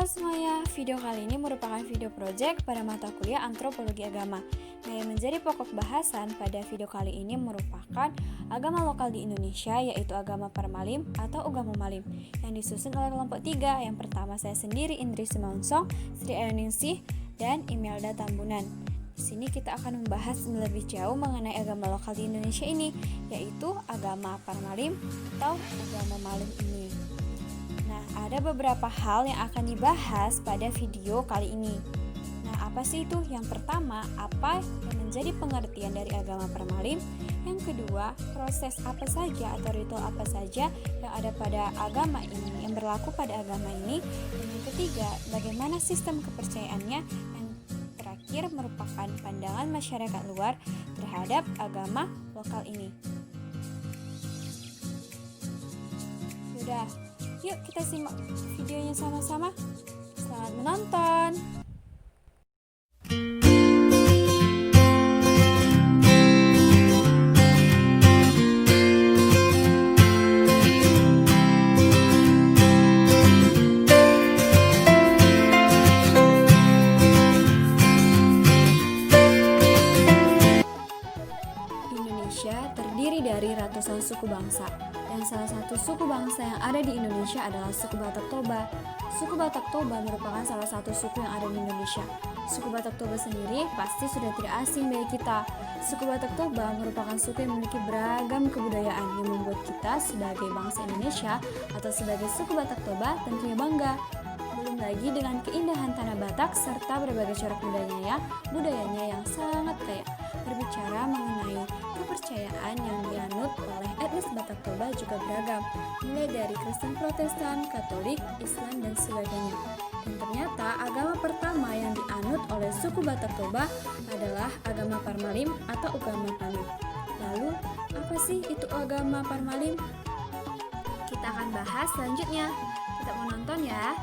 Halo semuanya, video kali ini merupakan video project pada mata kuliah Antropologi Agama. Nah, yang menjadi pokok bahasan pada video kali ini merupakan agama lokal di Indonesia, yaitu agama Parmalim atau Ugamo Malim, yang disusun oleh kelompok 3. Yang pertama saya sendiri, Indri Simaungsong, Sri Ayoningsih, dan Imelda Tambunan. Di sini kita akan membahas lebih jauh mengenai agama lokal di Indonesia ini, yaitu agama Parmalim atau Ugamo Malim ini. Nah, ada beberapa hal yang akan dibahas pada video kali ini. Nah, apa sih itu? Yang pertama, apa yang menjadi pengertian dari agama Parmalim? Yang kedua, proses apa saja atau ritual apa saja yang ada pada agama ini, yang berlaku pada agama ini? Dan yang ketiga, bagaimana sistem kepercayaannya? Yang terakhir merupakan pandangan masyarakat luar terhadap agama lokal ini. Sudah. Yuk kita simak videonya sama-sama. Selamat menonton. Indonesia terdiri dari ratusan suku bangsa. Dan salah satu suku bangsa yang ada di Indonesia adalah suku Batak Toba. Suku Batak Toba merupakan salah satu suku yang ada di Indonesia. Suku Batak Toba sendiri pasti sudah tidak asing bagi kita. Suku Batak Toba merupakan suku yang memiliki beragam kebudayaan yang membuat kita sebagai bangsa Indonesia atau sebagai suku Batak Toba tentunya bangga. Belum lagi dengan keindahan tanah Batak serta berbagai corak budayanya yang sangat kaya. Berbicara mengenai kepercayaan yang dianut oleh etnis Batak Toba juga beragam, mulai dari Kristen, Protestan, Katolik, Islam, dan sebagainya. Dan ternyata agama pertama yang dianut oleh suku Batak Toba adalah agama Parmalim atau Ugamo Malim. Lalu, apa sih itu agama Parmalim? Kita akan bahas selanjutnya. Kita mau nonton ya.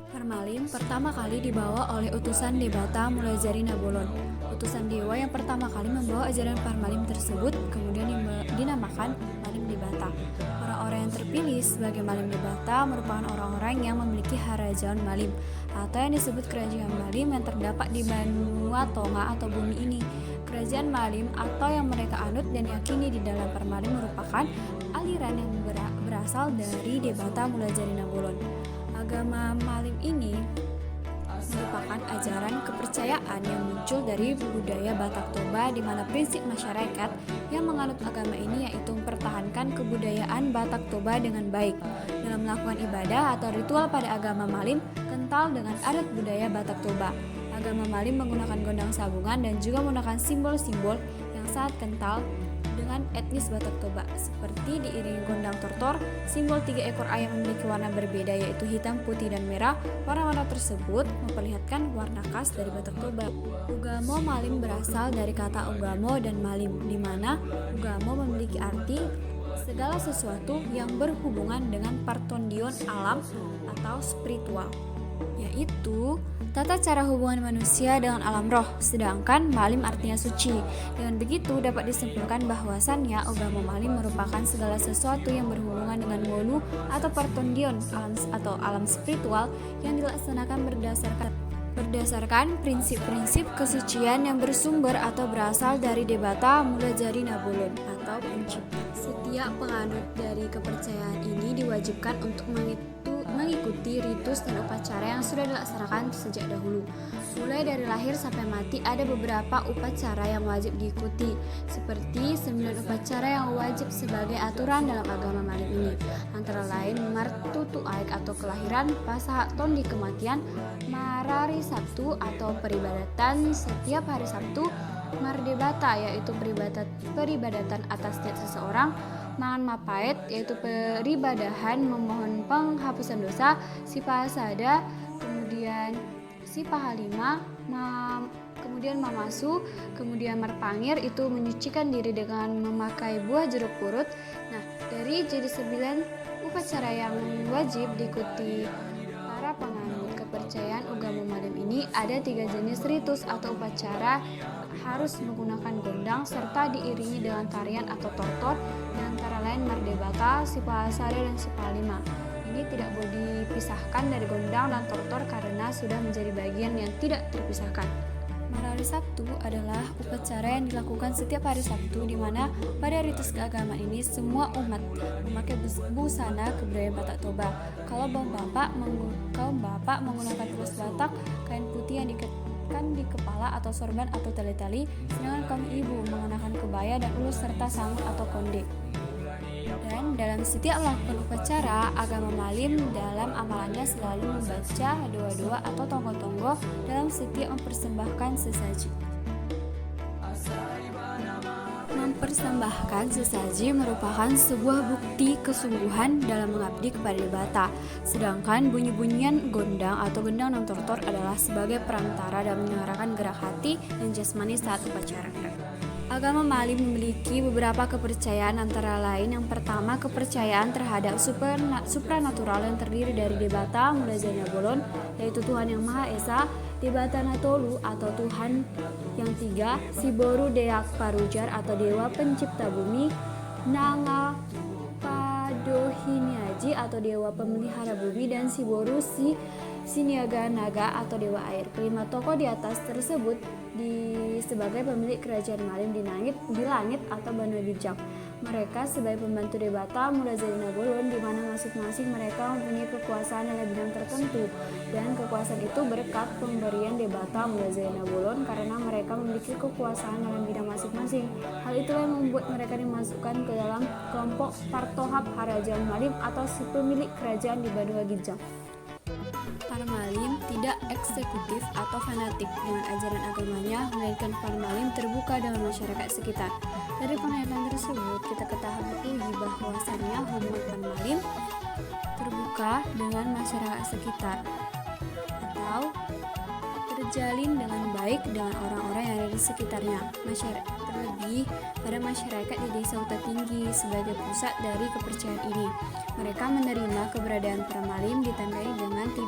Parmalim pertama kali dibawa oleh utusan Debata Mulajari Nabolon. Utusan dewa yang pertama kali membawa ajaran Parmalim tersebut kemudian dinamakan Malim Debata. Orang-orang yang terpilih sebagai Malim Debata merupakan orang-orang yang memiliki Harajaon Malim atau yang disebut Kerajaan Malim yang terdapat di Benua Tonga atau bumi ini. Kerajaan Malim atau yang mereka anut dan yakini di dalam Parmalim merupakan aliran yang berasal dari Debata Mulajari Nabolon. Agama Malim ini merupakan ajaran kepercayaan yang muncul dari budaya Batak Toba, di mana prinsip masyarakat yang menganut agama ini yaitu mempertahankan kebudayaan Batak Toba dengan baik. Dalam melakukan ibadah atau ritual pada agama Malim kental dengan adat budaya Batak Toba. Agama Malim menggunakan gondang sabungan dan juga menggunakan simbol-simbol yang sangat kental dengan etnis Batak Toba, seperti diiringi gondang tortor, simbol 3 ekor ayam memiliki warna berbeda yaitu hitam, putih, dan merah. Warna-warna tersebut memperlihatkan warna khas dari Batak Toba. Ugamo Malim berasal dari kata Ugamo dan Malim, di mana Ugamo memiliki arti segala sesuatu yang berhubungan dengan pertondion alam atau spiritual, yaitu tata cara hubungan manusia dengan alam roh, sedangkan Malim artinya suci. Dengan begitu dapat disimpulkan bahwasannya Ugamo Malim merupakan segala sesuatu yang berhubungan dengan wolu atau pertondion alam spiritual yang dilaksanakan berdasarkan prinsip-prinsip kesucian yang bersumber atau berasal dari Debata Mulajari Nabolon atau pencipta. Setiap penganut dari kepercayaan ini diwajibkan untuk mengikuti ritus dan upacara yang sudah dilaksanakan sejak dahulu. Mulai dari lahir sampai mati ada beberapa upacara yang wajib diikuti, seperti 9 upacara yang wajib sebagai aturan dalam agama Malim ini. Antara lain Martutu Aik atau kelahiran, Pasahat Tondi kematian, Marari Sabtu atau peribadatan setiap hari Sabtu, Mardebata yaitu peribadatan atas niat seseorang, Mangan Mapait yaitu peribadahan memohon penghapusan dosa, Sipasada, kemudian Sipahalima, kemudian Mamasu, kemudian Marpangir itu menyucikan diri dengan memakai buah jeruk purut. Nah, dari jadi 9 upacara yang wajib diikuti para penganut kepercayaan Ugamo Malim ini, ada 3 jenis ritus atau upacara harus menggunakan gondang serta diiringi dengan tarian atau tortor, antara lain Mardebata, Sipahasada, dan Sipalima. Ini tidak boleh dipisahkan dari gondang dan tortor karena sudah menjadi bagian yang tidak terpisahkan. Malam Sabtu adalah upacara yang dilakukan setiap hari Sabtu, di mana pada ritus keagamaan ini semua umat memakai busana kebudayaan Batak Toba. Kalau kaum bapak menggunakan tulus Batak, kain putih yang diketkan di kepala atau sorban atau tali-tali, sedangkan kaum ibu mengenakan kebaya dan ulus serta sangut atau konde. Dan dalam setiap melakukan upacara, agama Malim dalam amalannya selalu membaca doa-doa atau tonggo-tonggo dalam setiap mempersembahkan sesaji. Mempersembahkan sesaji merupakan sebuah bukti kesungguhan dalam mengabdi kepada Debata, sedangkan bunyi-bunyian gondang atau gendang dan tortor adalah sebagai perantara dalam menyuarakan gerak hati dan jasmani saat upacara. Agama Malim memiliki beberapa kepercayaan, antara lain yang pertama kepercayaan terhadap supranatural yang terdiri dari Debata Mulazari Nabolon, yaitu Tuhan yang Maha Esa, Debata Natolu atau Tuhan yang tiga, Siboru Deak Parujar atau Dewa Pencipta Bumi, Nanga Padohiniaji atau Dewa Pemelihara Bumi, dan Siboru Siniaga Naga atau Dewa Air. Kelima tokoh di atas tersebut sebagai pemilik kerajaan Malim di langit atau Banu Bijak. Mereka sebagai pembantu Debata Mulazari Nabolon, di mana masing-masing mereka mempunyai kekuasaan dalam bidang tertentu, dan kekuasaan itu berkat pemberian Debata Mulazari Nabolon karena mereka memiliki kekuasaan dalam bidang masing-masing. Hal itulah yang membuat mereka dimasukkan ke dalam kelompok Partohap Harajaan Malim atau si pemilik kerajaan di Banu Bijak. Para Malim tidak eksekutif atau fanatik dengan ajaran agamanya, melainkan para Malim terbuka dengan masyarakat sekitar. Dari pernyataan tersebut, kita ketahui bahwasannya hubungan para Malim terbuka dengan masyarakat sekitar atau terjalin dengan baik dengan orang-orang yang ada di sekitarnya. Terlebih pada masyarakat di Desa Huta Tinggi sebagai pusat dari kepercayaan ini. Mereka menerima keberadaan para Malim ditandai dengan